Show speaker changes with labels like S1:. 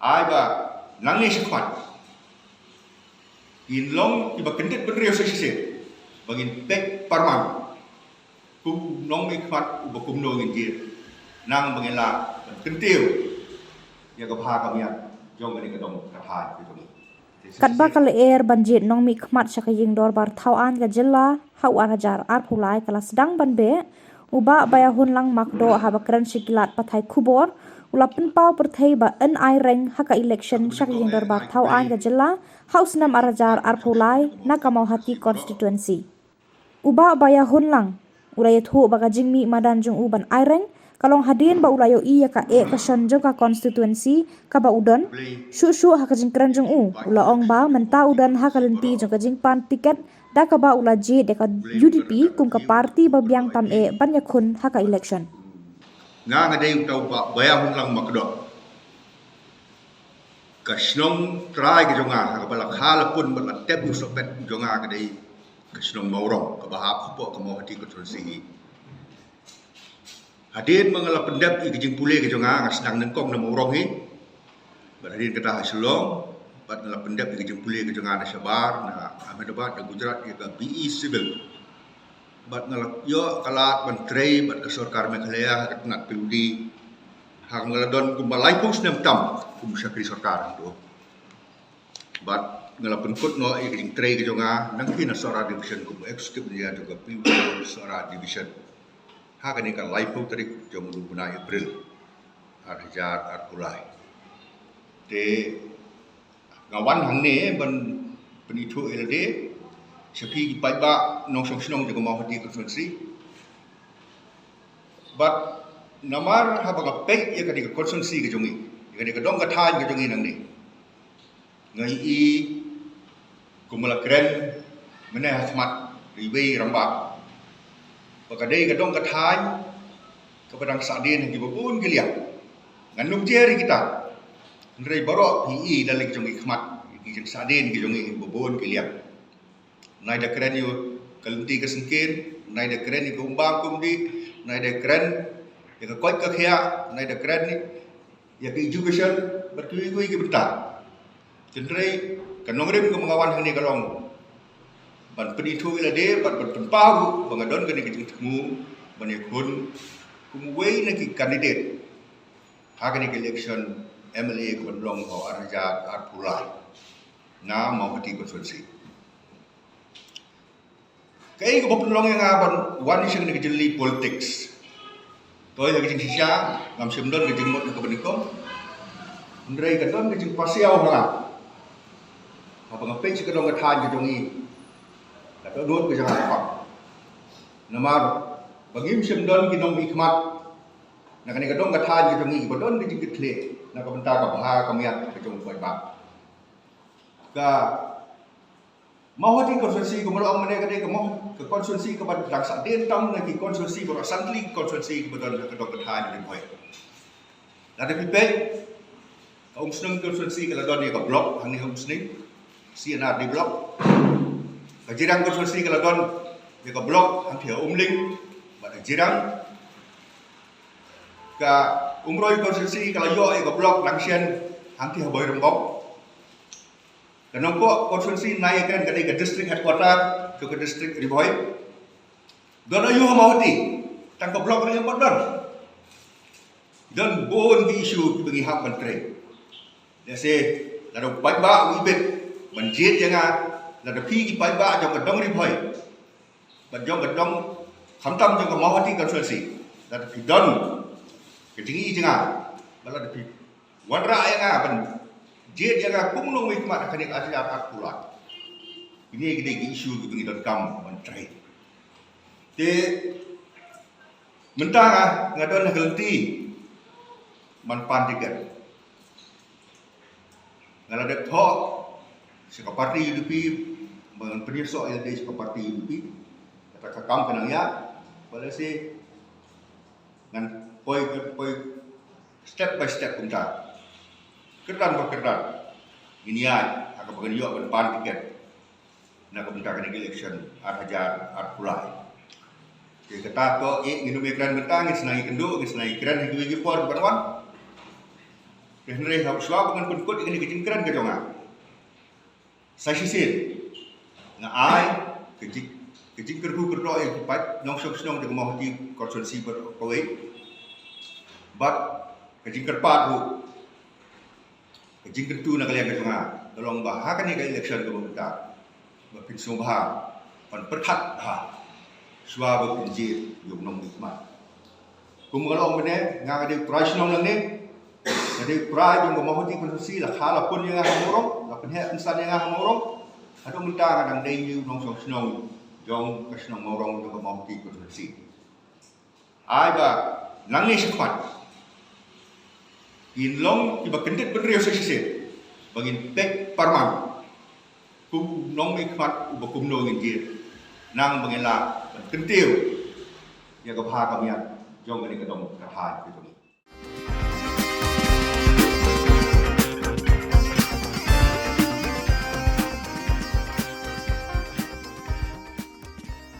S1: ai ba nang ni sekwat in long iba kendet benrio sese bagin pek parman kum nong mi kwat uba kum no ngin jir nang bangela kentiu ya ka pha ka mian jong ni ka dong ka thai ki dong
S2: Katba kala banjit nong mi khmat syakaying dor bar thawan ga jilla hau arajar arpulai kala sedang banbe uba bayahun lang makdo habakran shikilat pathai kubor ulapin pau perthai ba an ai reng haka election syakaying dor bar thawan ga jilla haus nam arajar arpulai nakamau hati constituency uba bayahun lang ulay thu baga jingmi madan jung uban ai reng kalong hadin ba ulayo iya ka kasan jong ka constituency ka ba udan shu haka jingkran jong ula ong ba menta udan haka lenti jong ka jingpan tiket da ka ba ula je de ka UDP kum ka parti ba biang tam banya khun haka election
S1: nga nga day tau ba bayahun lang makdo kasnong try ka jonga ka balak halapun bat tep usopet jonga ka day kasnong maurong ka bahap po ka mo hati ko tulsi hadin mangala pendap i kijing pule ka jonga nga senang nengkong na maurong hi bat hadin kata hasilong bat ngala pendap i kijing pule ka jonga na Sabar na Ahmedabad na Gujarat ka BE Civil bat ngala yo kalat menteri bat ke Sarkar Meghalaya kat ngat piludi hang ngala don kumbalai pung senam tam kum syakri sarkar tu bat ngala penkut no i kijing trei ka jonga nang kina sora division kum executive dia juga piludi sora division hak ni kan lai pung tarik jom bulan April har hajar ar kulai te ngawan hang ni ban penitu LD sepi pai ba nong song snong juga mau hati konstitusi but namar ha ba pek ya ka di konstitusi ke jongi ka di ka dong ka than ke jongi nang ni ngai i kumala kren mena hasmat riwei ramba pakadai ka dong ka than ka padang sadin hang bubun giliak ngan nung jeri kita ndrei baro PE dalek jongi khmat ki jeng sadin ki jongi bubun giliak nai da keren yo kalenti ka sengkin nai da keren ko umbang kumdi nai da keren ya ka koi ka khia nai da keren ni ya ka education berkui-kui ki bentar jendrei kanong rem ko mengawan hang ni kalong ban penitu ila de bat bertempau bangadon ka ni ki temu ban yakun kumwei na ki candidate hak ni election MLA ko long ho arja arpulai na mau hati konstitusi kay ko pulong yang aban one issue ni kejeli politics toy lagi jing sisya ngam simdon ke jing mot ko beniko ndrei kadon ke jing pasiau hanga apa ngape ci kadon ka than ke jongi ka do dot ke jang apa namar bagim simdon ki nong ikmat na kani kadon ka than ke jongi bodon ke jing kitle na ka benta ka bha ka miat ke jong koi ba ka mau hati konstitusi ko maro mane kadai ko mau ke konstitusi ko bad dak sa den tam na ki konstitusi ko santli konstitusi ko badon ka dok tha ni boy la de pipe ka snung konstitusi ka don ni ka blok hang ni snung CNR di blok ka jirang konstitusi ka don ni ka blok hang thia umling bad jirang ka umroi konstitusi ka yo ka blok langsien hang thia boy rombok kanong ko konstitusi naik kan kadai ke district headquarter ke district riboy don ayu hamauti tang ko blok ni bodon don bon di isu bagi hak menteri dese lado pai ba wibet manjit janga lado pi ki pai ba jong kadong riboy ban jong kadong khamtam jong ko mauti konstitusi lado pi don ke tingi janga lado pi wadra yang ban dia jaga kumulung hikmat akan diajar akulat. Ini kita isu kita ngidan kam menteri. Te mentang ngadon helti manpan tiket. Ngalade thok sika parti UDP bangan penyeso LD sika parti UDP kata kakam kenang ya boleh si ngan poi step by step kunta keran berkeran ini ay akan bergenyo berpan tiket nak kebentangan election hajar arpulai jadi kata ko minum ekran bentang senai kendo senai ekran higi por berwan Henry hab shwa bukan kun kut ini kejingkran ke jonga. Saya sisir. Na ai kejingkar hu kerdo ai pat nong sok snong de mau ti konsensi ber koi. But kejingkar pat hu. Kejingkar tu nak lihat ke jonga. Tolong bahakan ni ke election ke pemerintah. Bapin subha pan perkhat ha. Shwa berpinjir yung nong nikmat. Kumulong bene nga ada price nong nang ni. Jadi price yung mahuti konsensi la khala pun yang hamorong, la penhe insan yang hamorong. Ada minta kadang day yung nong song snong jong kasnong morong yung mahuti konsensi. Ai ba nang ni sekwat. Inlong iba kendit benrio sesise. Bangin pek parman. Kum nong ikmat uba kumno ngin nang bangila kentiu ya ka pha ka mian jong ni ka dong ka hai